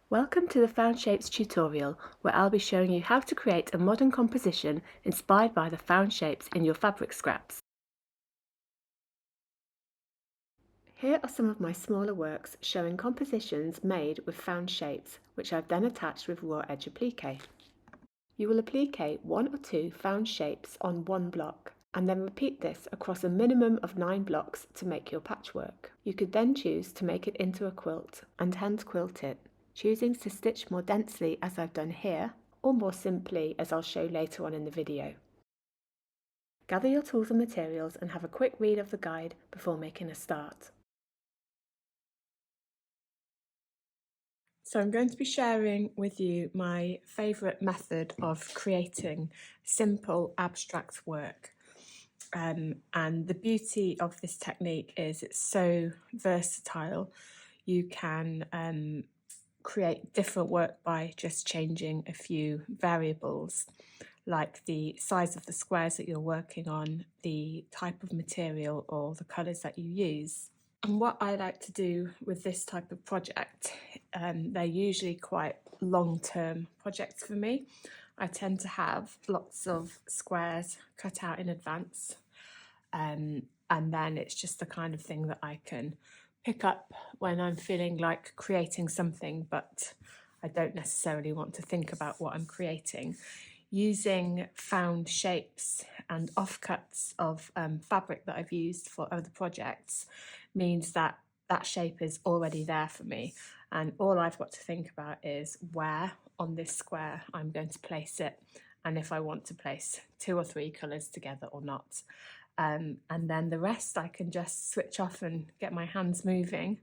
Welcome to the Found Shapes tutorial, where I'll be showing you how to create a modern composition inspired by the found shapes in your fabric scraps. Here are some of my smaller works showing compositions made with found shapes, which I've then attached with raw edge applique. You will applique one or two found shapes on one block, and then repeat this across a minimum of 9 blocks to make your patchwork. You could then choose to make it into a quilt and hand quilt it, choosing to stitch more densely as I've done here, or more simply as I'll show later on in the video. Gather your tools and materials and have a quick read of the guide before making a start. So I'm going to be sharing with you my favourite method of creating simple abstract work. And the beauty of this technique is it's so versatile. You can create different work by just changing a few variables, like the size of the squares that you're working on, the type of material, or the colours that you use. And what I like to do with this type of project, they're usually quite long-term projects for me. I tend to have lots of squares cut out in advance, and then it's just the kind of thing that I can pick up when I'm feeling like creating something, but I don't necessarily want to think about what I'm creating. Using found shapes and offcuts of fabric that I've used for other projects means that that shape is already there for me, and all I've got to think about is where on this square I'm going to place it, and if I want to place 2 or 3 colours together or not. And then the rest I can just switch off and get my hands moving,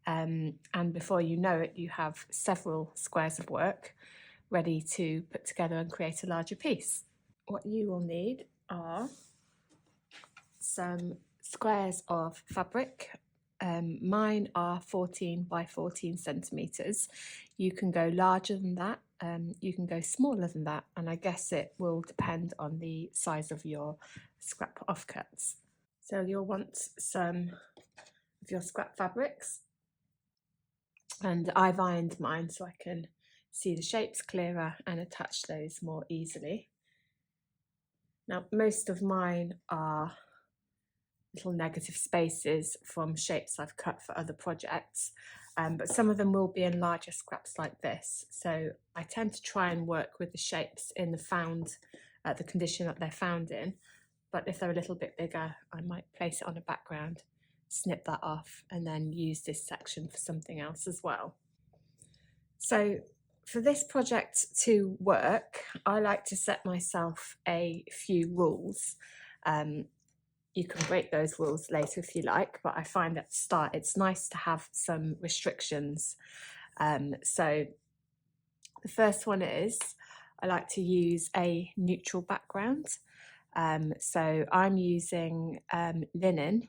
and before you know it, you have several squares of work ready to put together and create a larger piece. What you will need are some squares of fabric. Mine are 14 by 14 centimetres. You can go larger than that, you can go smaller than that, and I guess it will depend on the size of your scrap offcuts. So you'll want some of your scrap fabrics, and I've ironed mine so I can see the shapes clearer and attach those more easily. Now, most of mine are little negative spaces from shapes I've cut for other projects, but some of them will be in larger scraps like this. So I tend to try and work with the shapes in the condition that they're found in, but if they're a little bit bigger, I might place it on a background, snip that off, and then use this section for something else as well. So for this project to work, I like to set myself a few rules. You can break those rules later if you like, but I find at the start it's nice to have some restrictions. So the first one is I like to use a neutral background. So I'm using linen.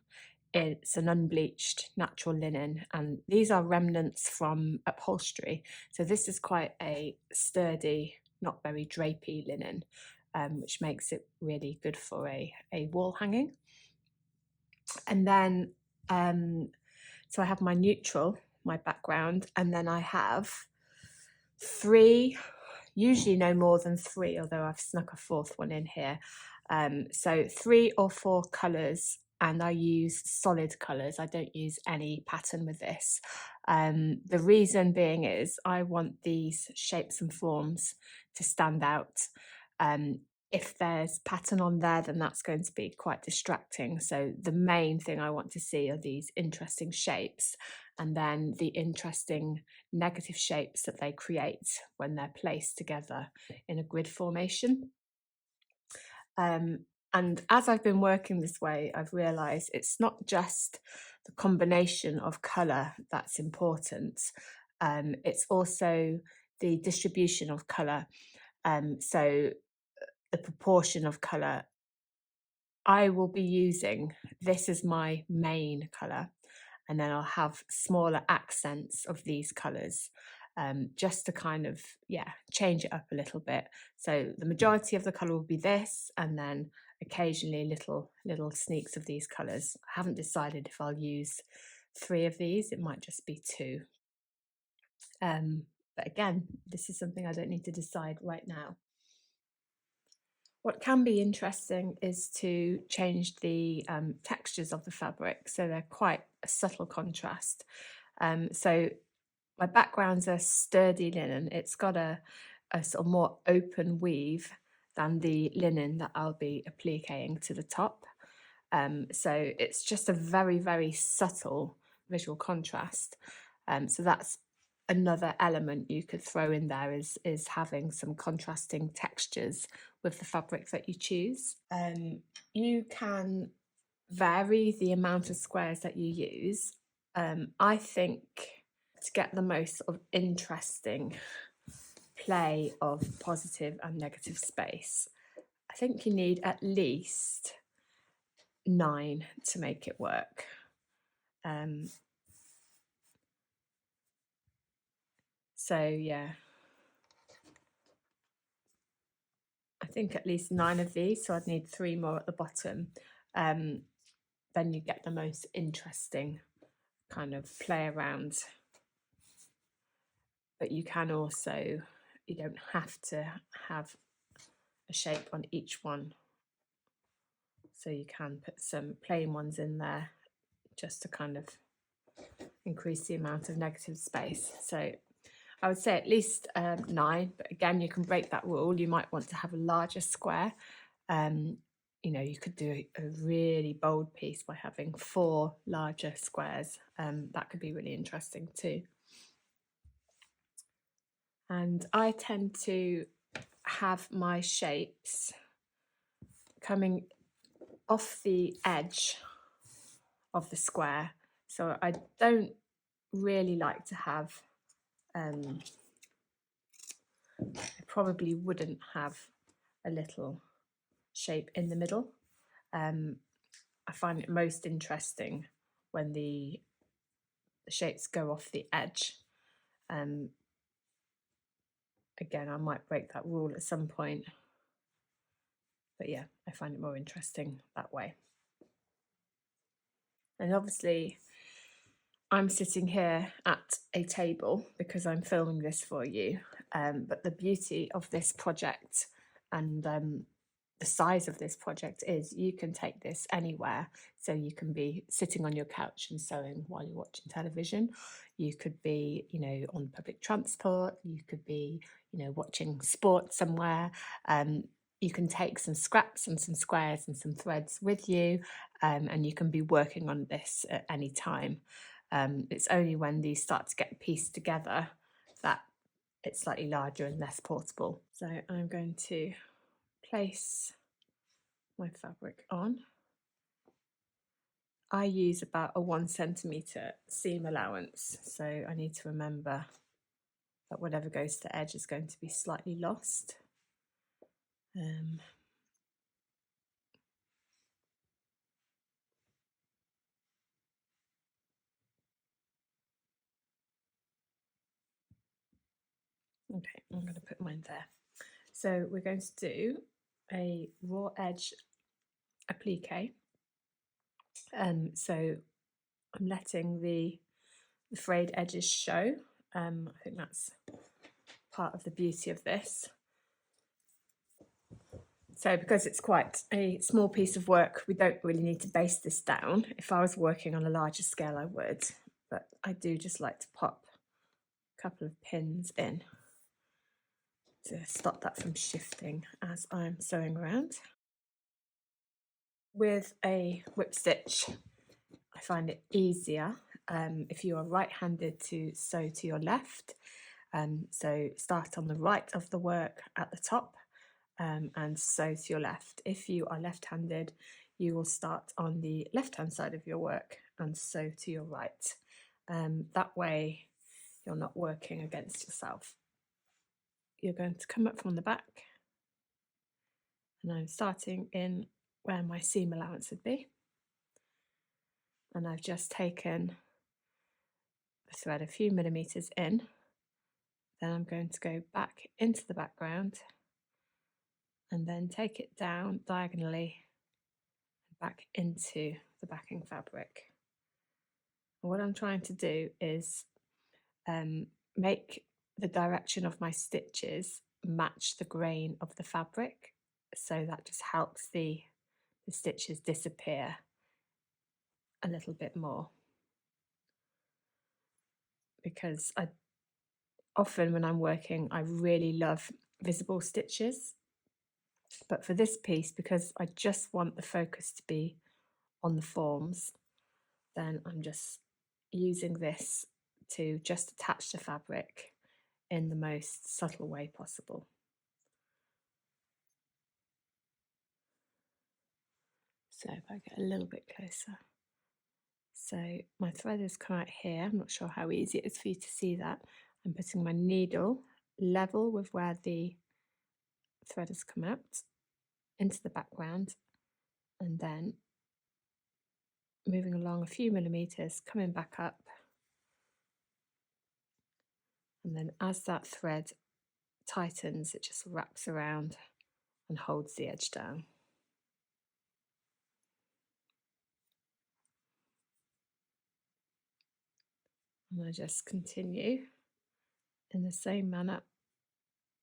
It's an unbleached natural linen, and these are remnants from upholstery. So this is quite a sturdy, not very drapey linen, which makes it really good for a wall hanging. And then, so I have my neutral, my background, and then I have 3, usually no more than 3, although I've snuck a 4th one in here. So 3 or 4 colours, and I use solid colours. I don't use any pattern with this. The reason being is I want these shapes and forms to stand out. If there's pattern on there, then that's going to be quite distracting. So the main thing I want to see are these interesting shapes, and then the interesting negative shapes that they create when they're placed together in a grid formation. And as I've been working this way, I've realised it's not just the combination of colour that's important, it's also the distribution of colour. So the proportion of colour. I will be using this as my main colour, and then I'll have smaller accents of these colours, just to kind of, change it up a little bit. So the majority of the colour will be this, and then occasionally little sneaks of these colours. I haven't decided if I'll use 3 of these, it might just be 2. But again, this is something I don't need to decide right now. What can be interesting is to change the textures of the fabric, so they're quite a subtle contrast. So my background's a sturdy linen. It's got a sort of more open weave than the linen that I'll be appliquing to the top. So it's just a very, very subtle visual contrast. So that's another element you could throw in there, is having some contrasting textures with the fabric that you choose. You can vary the amount of squares that you use. I think to get the most sort of interesting play of positive and negative space, I think you need at least 9 to make it work. So yeah, I think at least 9 of these, so I'd need 3 more at the bottom. Then you get the most interesting kind of play around. But you can also, you don't have to have a shape on each one. So you can put some plain ones in there just to kind of increase the amount of negative space. So I would say at least 9, but again, you can break that rule. You might want to have a larger square. You know, you could do a really bold piece by having 4 larger squares. That could be really interesting too. And I tend to have my shapes coming off the edge of the square. So I don't really like to have, I probably wouldn't have a little shape in the middle. I find it most interesting when the shapes go off the edge. Again, I might break that rule at some point, but yeah, I find it more interesting that way. And obviously I'm sitting here at a table because I'm filming this for you, but the beauty of this project and the size of this project is you can take this anywhere. So you can be sitting on your couch and sewing while you're watching television. You could be, you know, on public transport. You could be, you know, watching sport somewhere. You can take some scraps and some squares and some threads with you, and you can be working on this at any time. It's only when these start to get pieced together that it's slightly larger and less portable. So I'm going to place my fabric on. I use about a 1 centimetre seam allowance, so I need to remember that whatever goes to the edge is going to be slightly lost. Okay, I'm going to put mine there. So we're going to do a raw edge applique. So I'm letting the frayed edges show. I think that's part of the beauty of this. So because it's quite a small piece of work, we don't really need to baste this down. If I was working on a larger scale, I would, but I do just like to pop a couple of pins in to stop that from shifting as I'm sewing around. With a whip stitch, I find it easier if you are right-handed to sew to your left. So start on the right of the work at the top and sew to your left. If you are left-handed, you will start on the left-hand side of your work and sew to your right. That way you're not working against yourself. You're going to come up from the back, and I'm starting in where my seam allowance would be, and I've just taken the thread a few millimeters in. Then I'm going to go back into the background and then take it down diagonally back into the backing fabric. And what I'm trying to do is make the direction of my stitches match the grain of the fabric, so that just helps the stitches disappear a little bit more. Because I often when I'm working, I really love visible stitches, but for this piece, because I just want the focus to be on the forms, then I'm just using this to just attach the fabric in the most subtle way possible. So if I get a little bit closer. So my thread has come out here. I'm not sure how easy it is for you to see that. I'm putting my needle level with where the thread has come out into the background, and then moving along a few millimeters, coming back up, and then as that thread tightens, it just wraps around and holds the edge down. And I just continue in the same manner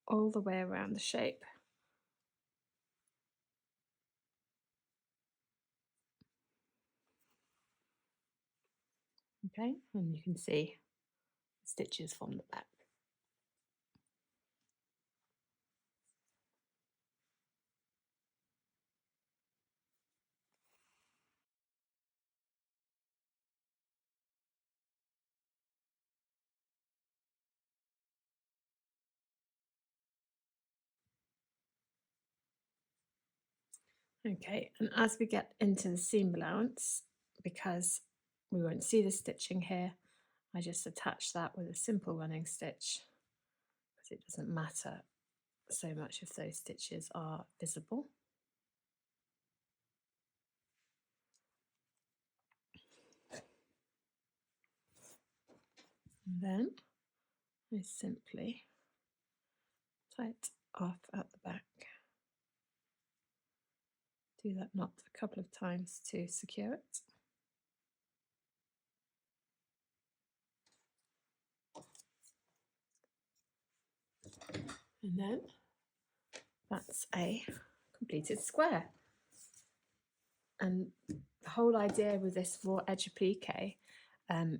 all the way around the shape. Okay, and you can see stitches from the back. Okay, and as we get into the seam allowance, because we won't see the stitching here, I just attach that with a simple running stitch, because it doesn't matter so much if those stitches are visible. And then I simply tie it off at the back. Do that knot a couple of times to secure it. And then that's a completed square. And the whole idea with this raw edge applique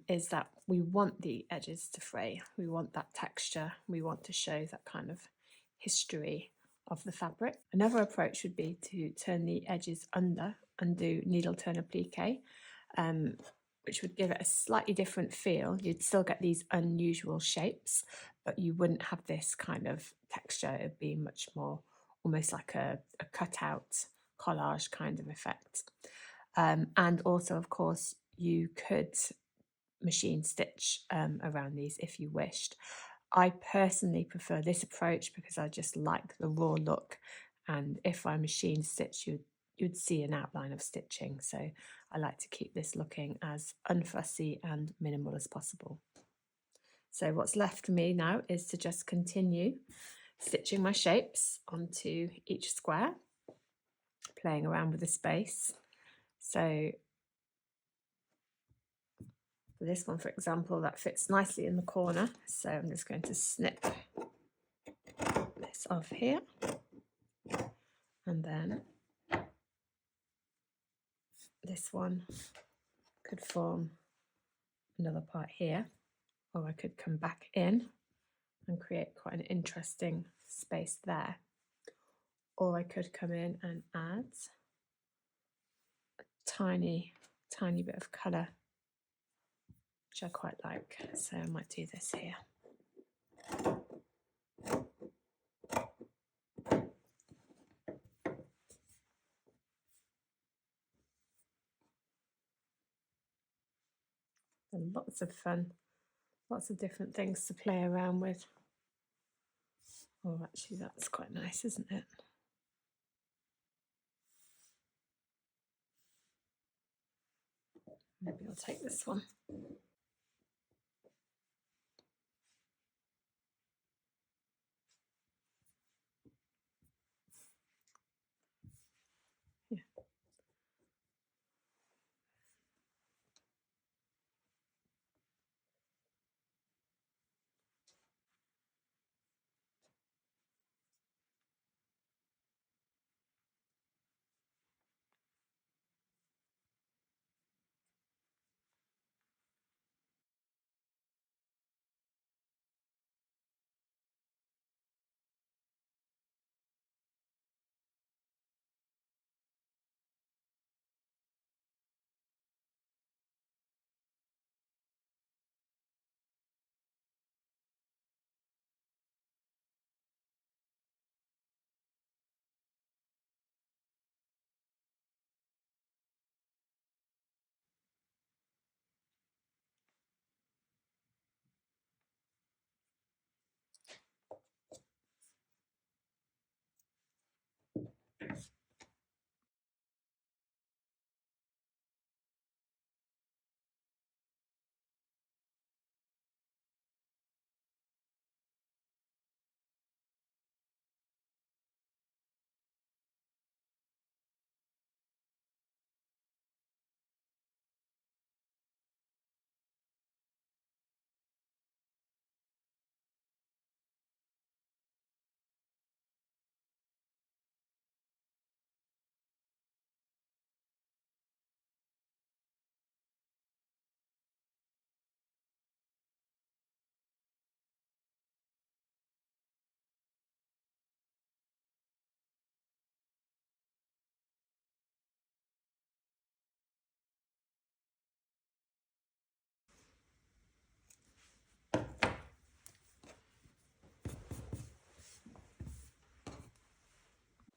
is that we want the edges to fray. We want that texture. We want to show that kind of history of the fabric. Another approach would be to turn the edges under and do needle turn applique, which would give it a slightly different feel. You'd still get these unusual shapes, but you wouldn't have this kind of texture. It'd be much more almost like a cutout collage kind of effect. And also, of course, you could machine stitch around these if you wished. I personally prefer this approach because I just like the raw look, and if I machine stitch, you'd see an outline of stitching, so I like to keep this looking as unfussy and minimal as possible. So what's left for me now is to just continue stitching my shapes onto each square, playing around with the space. So for this one, for example, that fits nicely in the corner, so I'm just going to snip this off here, and then this one could form another part here, or I could come back in and create quite an interesting space there, or I could come in and add a tiny bit of colour, which I quite like, so I might do this here. And lots of fun, lots of different things to play around with. Oh, actually that's quite nice, isn't it? Maybe I'll take this one. Yeah.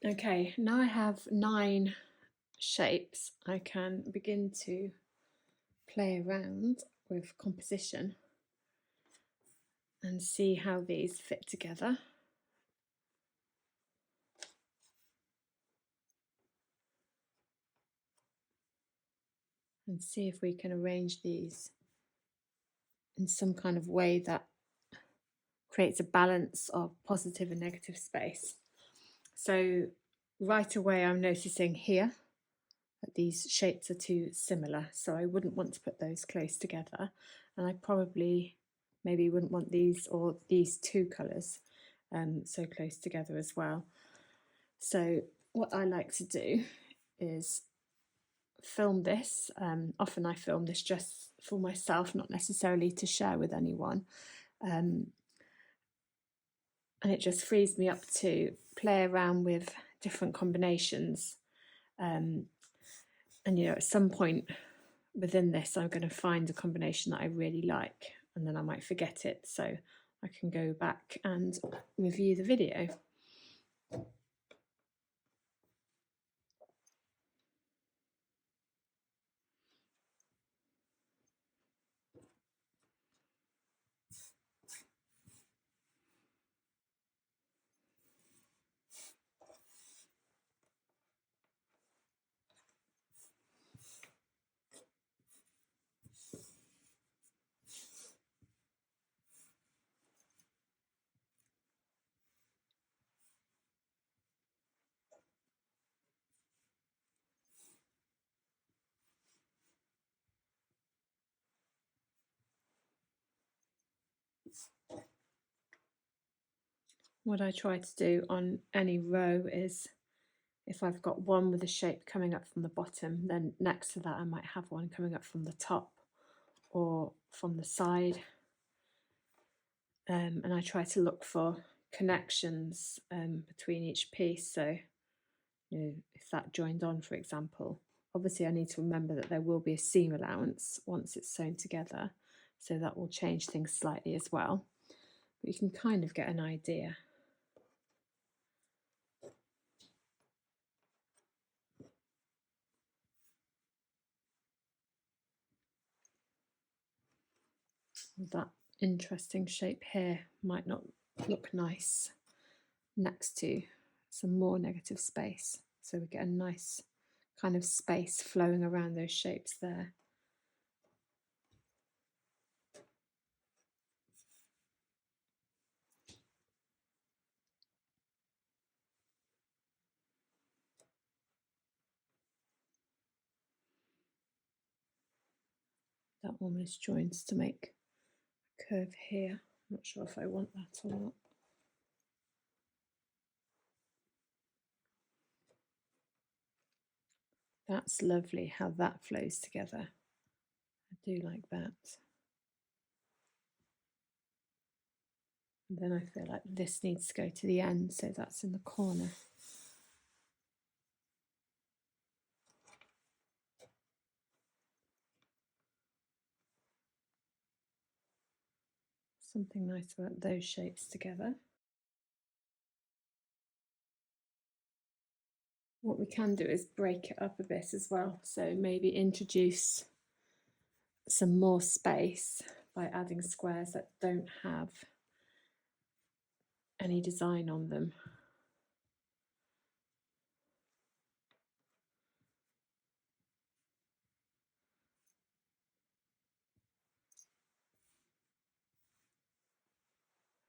Okay, now I have 9 shapes, I can begin to play around with composition and see how these fit together. And see if we can arrange these in some kind of way that creates a balance of positive and negative space. So right away I'm noticing here that these shapes are too similar, so I wouldn't want to put those close together, and I probably maybe wouldn't want these or these 2 colours so close together as well. So what I like to do is film this. Often I film this just for myself, not necessarily to share with anyone, and it just frees me up to play around with different combinations, and at some point within this I'm going to find a combination that I really like, and then I might forget it, so I can go back and review the video. What I try to do on any row is, if I've got one with a shape coming up from the bottom, then next to that I might have one coming up from the top or from the side, and I try to look for connections between each piece. So if that joined on, for example, obviously I need to remember that there will be a seam allowance once it's sewn together, so that will change things slightly as well, but you can kind of get an idea. That interesting shape here might not look nice next to some more negative space, so we get a nice kind of space flowing around those shapes there. That almost joins to make a curve here. I'm not sure if I want that or not. That's lovely how that flows together. I do like that. And then I feel like this needs to go to the end, so that's in the corner. Something nice about those shapes together. What we can do is break it up a bit as well, so maybe introduce some more space by adding squares that don't have any design on them.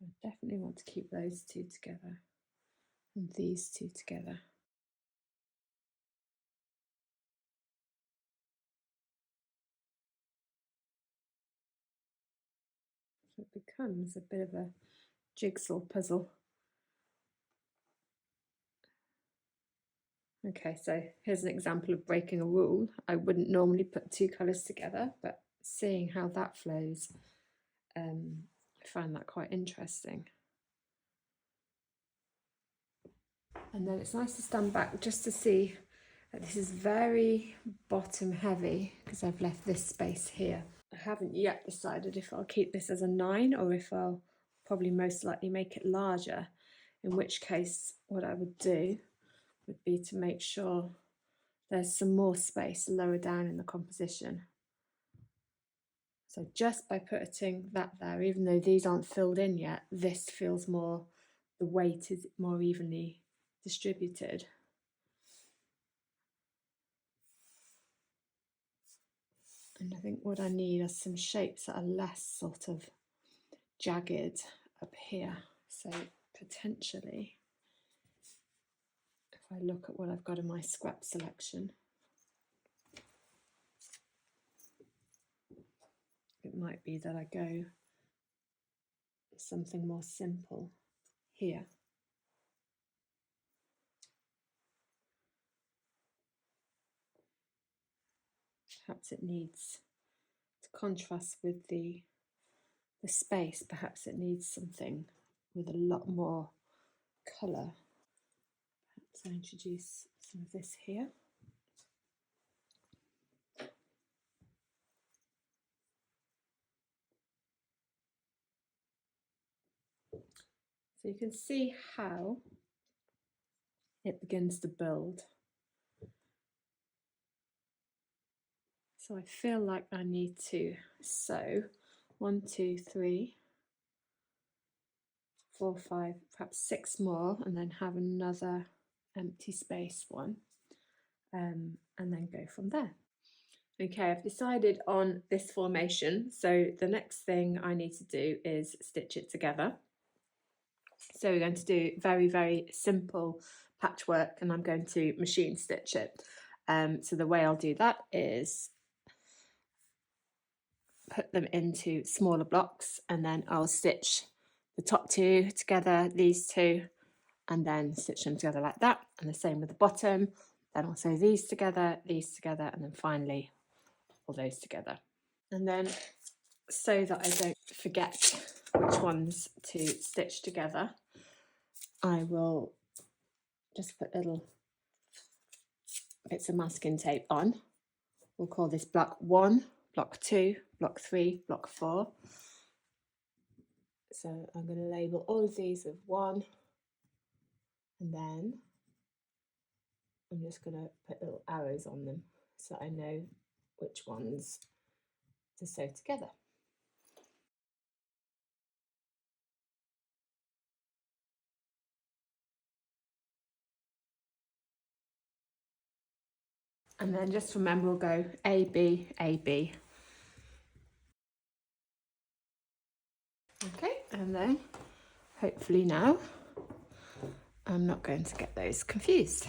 I definitely want to keep those 2 together and these 2 together. So it becomes a bit of a jigsaw puzzle. Okay, so here's an example of breaking a rule. I wouldn't normally put 2 colours together, but seeing how that flows, I find that quite interesting. And then it's nice to stand back just to see that this is very bottom heavy, because I've left this space here. I haven't yet decided if I'll keep this as a 9 or if I'll probably most likely make it larger, in which case what I would do would be to make sure there's some more space lower down in the composition. So just by putting that there, even though these aren't filled in yet, this feels more, the weight is more evenly distributed. And I think what I need are some shapes that are less sort of jagged up here. So potentially, if I look at what I've got in my scrap selection, it might be that I go something more simple here. Perhaps it needs to contrast with the space, perhaps it needs something with a lot more colour. Perhaps I introduce some of this here. So you can see how it begins to build. So I feel like I need to sew 1, 2, 3, 4, 5, perhaps 6 more, and then have another empty space one, and then go from there. Okay, I've decided on this formation, so the next thing I need to do is stitch it together. So we're going to do very, very simple patchwork, and I'm going to machine stitch it. So the way I'll do that is put them into smaller blocks, and then I'll stitch the top two together, these two, and then stitch them together like that, and the same with the bottom. Then I'll sew these together, and then finally all those together. And then, so that I don't forget which ones to stitch together, I will just put little bits of masking tape on. We'll call this block 1, block 2, block 3, block 4. So I'm going to label all of these with 1, and then I'm just going to put little arrows on them so I know which ones to sew together. And then just remember, we'll go A, B, A, B. Okay, and then hopefully now I'm not going to get those confused.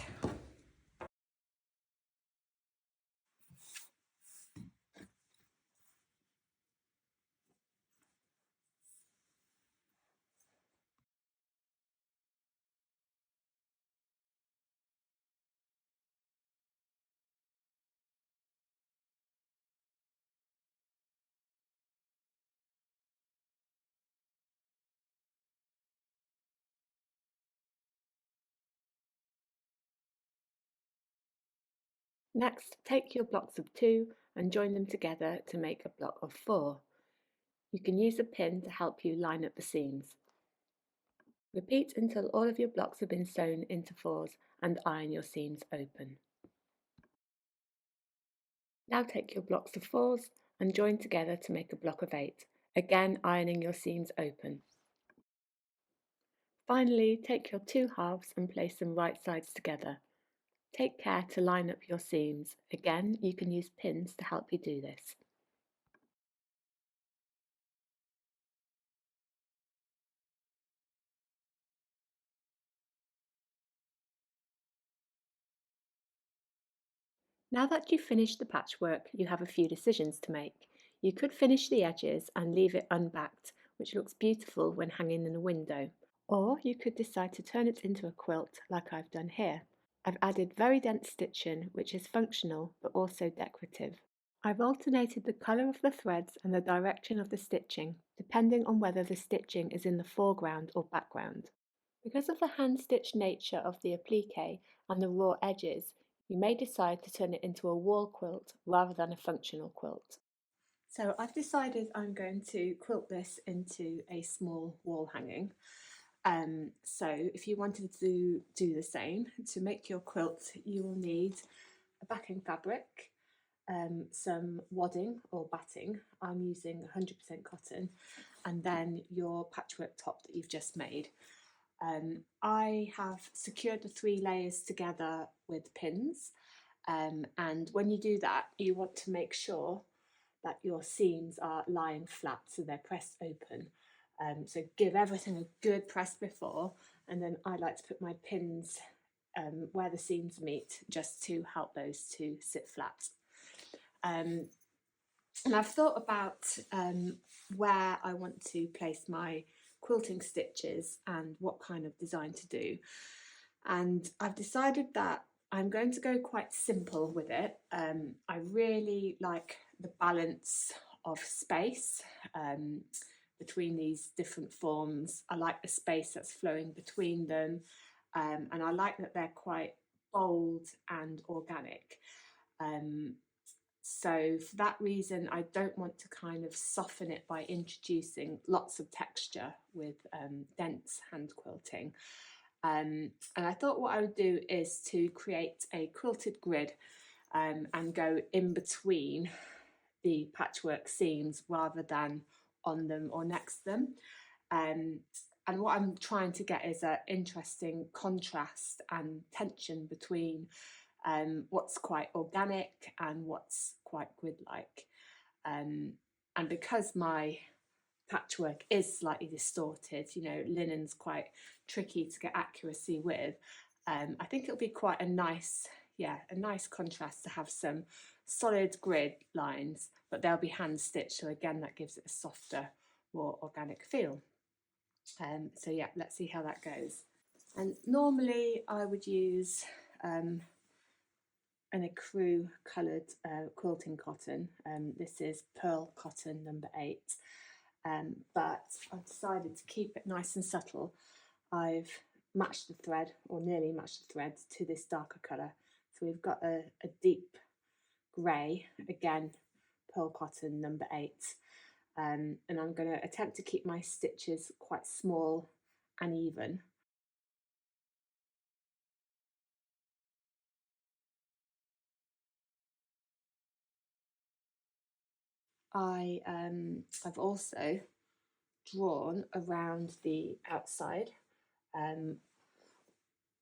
Next, take your blocks of 2 and join them together to make a block of 4. You can use a pin to help you line up the seams. Repeat until all of your blocks have been sewn into 4s and iron your seams open. Now take your blocks of 4s and join together to make a block of 8, again ironing your seams open. Finally, take your 2 halves and place them right sides together. Take care to line up your seams. Again, you can use pins to help you do this. Now that you've finished the patchwork, you have a few decisions to make. You could finish the edges and leave it unbacked, which looks beautiful when hanging in a window. Or you could decide to turn it into a quilt like I've done here. I've added very dense stitching, which is functional but also decorative. I've alternated the colour of the threads and the direction of the stitching, depending on whether the stitching is in the foreground or background. Because of the hand-stitched nature of the applique and the raw edges, you may decide to turn it into a wall quilt rather than a functional quilt. So I've decided I'm going to quilt this into a small wall hanging. So if you wanted to do the same, to make your quilt, you will need a backing fabric, some wadding or batting. I'm using 100% cotton, and then your patchwork top that you've just made. I have secured the 3 layers together with pins, and when you do that, you want to make sure that your seams are lying flat, so they're pressed open. So give everything a good press before, and then I like to put my pins where the seams meet, just to help those to sit flat. And I've thought about where I want to place my quilting stitches and what kind of design to do. And I've decided that I'm going to go quite simple with it. I really like the balance of space between these different forms. I like the space that's flowing between them, and I like that they're quite bold and organic. So for that reason, I don't want to kind of soften it by introducing lots of texture with dense hand quilting. And I thought what I would do is to create a quilted grid and go in between the patchwork seams rather than on them or next to them. And what I'm trying to get is an interesting contrast and tension between what's quite organic and what's quite grid-like. And because my patchwork is slightly distorted, you know, linen's quite tricky to get accuracy with, I think it'll be quite a nice contrast to have some solid grid lines, but they'll be hand stitched, so again that gives it a softer, more organic feel. So yeah, let's see how that goes. And normally I would use an ecru coloured quilting cotton. This is pearl cotton number 8, but I've decided to keep it nice and subtle. I've matched the thread, or nearly matched the thread, to this darker colour. So we've got a deep grey, again pearl cotton number 8, and I'm going to attempt to keep my stitches quite small and even. I've also drawn around the outside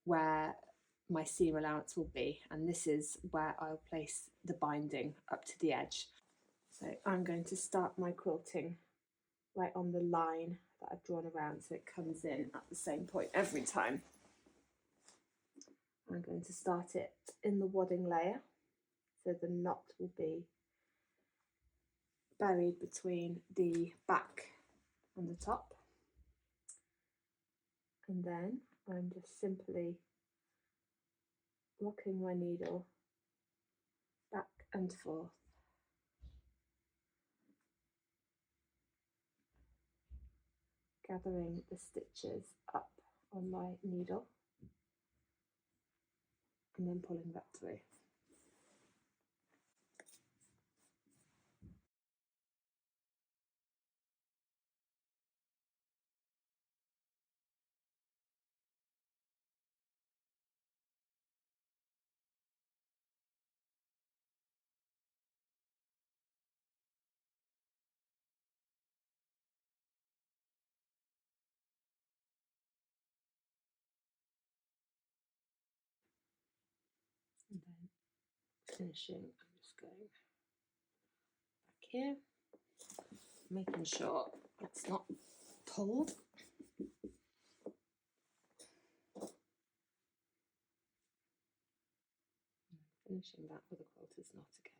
where my seam allowance will be, and this is where I'll place the binding up to the edge. So I'm going to start my quilting right on the line that I've drawn around, so it comes in at the same point every time. I'm going to start it in the wadding layer, so the knot will be buried between the back and the top, and then I'm just simply rocking my needle back and forth, gathering the stitches up on my needle and then pulling that through. And then finishing, I'm just going back here, making sure it's not pulled. Finishing that with a quilter's knot again.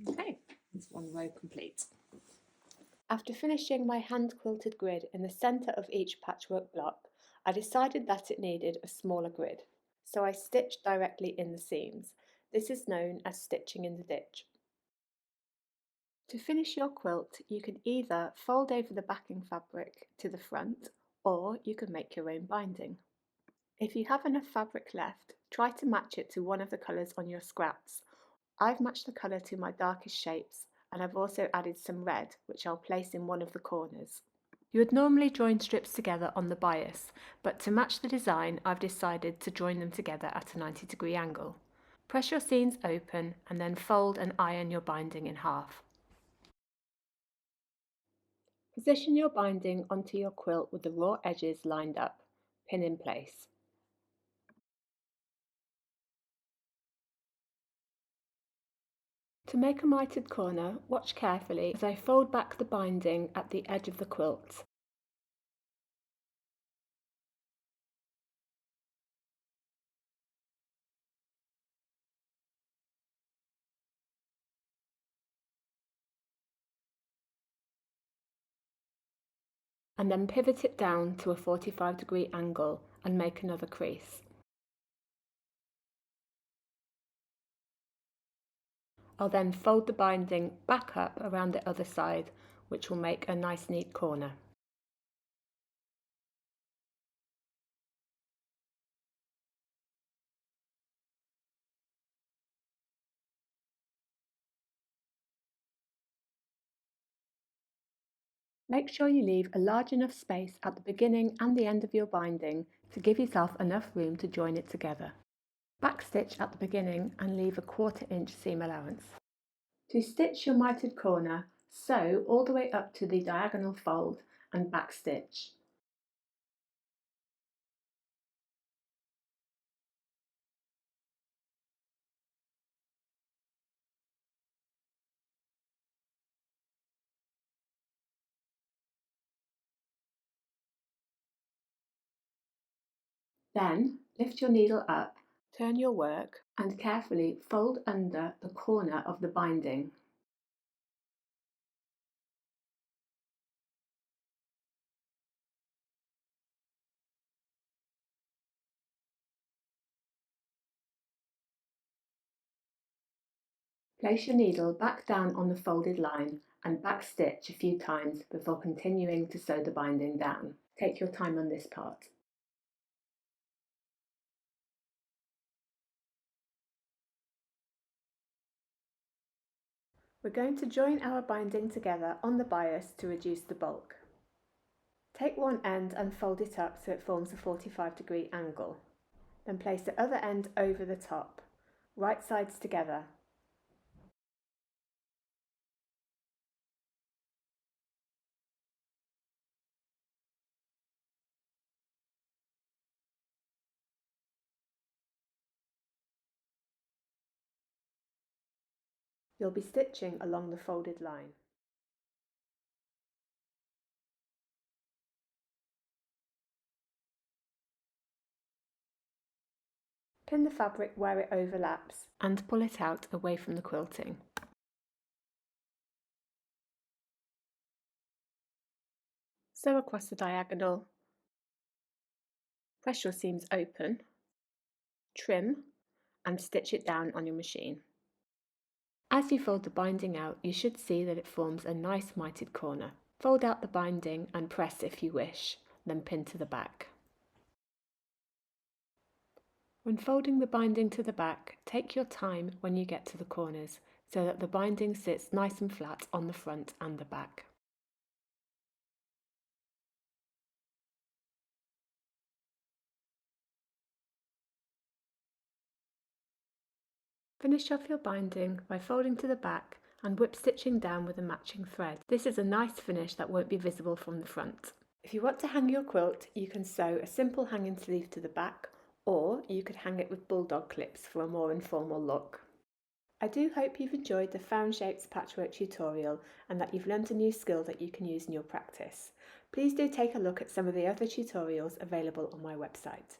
Okay, that's one row complete. After finishing my hand quilted grid in the centre of each patchwork block, I decided that it needed a smaller grid, so I stitched directly in the seams. This is known as stitching in the ditch. To finish your quilt, you can either fold over the backing fabric to the front, or you can make your own binding. If you have enough fabric left, try to match it to one of the colours on your scraps. I've matched the colour to my darkest shapes, and I've also added some red, which I'll place in one of the corners. You would normally join strips together on the bias, but to match the design, I've decided to join them together at a 90-degree angle. Press your seams open and then fold and iron your binding in half. Position your binding onto your quilt with the raw edges lined up, pin in place. To make a mitered corner, watch carefully as I fold back the binding at the edge of the quilt. And then pivot it down to a 45-degree angle and make another crease. I'll then fold the binding back up around the other side, which will make a nice neat corner. Make sure you leave a large enough space at the beginning and the end of your binding to give yourself enough room to join it together. Backstitch at the beginning and leave a 1/4 inch seam allowance. To stitch your mitered corner, sew all the way up to the diagonal fold and backstitch. Then lift your needle up, turn your work and carefully fold under the corner of the binding. Place your needle back down on the folded line and backstitch a few times before continuing to sew the binding down. Take your time on this part. We're going to join our binding together on the bias to reduce the bulk. Take one end and fold it up so it forms a 45-degree angle. Then place the other end over the top, right sides together. You'll be stitching along the folded line. Pin the fabric where it overlaps and pull it out away from the quilting. Sew across the diagonal. Press your seams open, trim and stitch it down on your machine. As you fold the binding out, you should see that it forms a nice mitered corner. Fold out the binding and press if you wish, then pin to the back. When folding the binding to the back, take your time when you get to the corners so that the binding sits nice and flat on the front and the back. Finish off your binding by folding to the back and whip stitching down with a matching thread. This is a nice finish that won't be visible from the front. If you want to hang your quilt, you can sew a simple hanging sleeve to the back, or you could hang it with bulldog clips for a more informal look. I do hope you've enjoyed the Found Shapes patchwork tutorial and that you've learnt a new skill that you can use in your practice. Please do take a look at some of the other tutorials available on my website.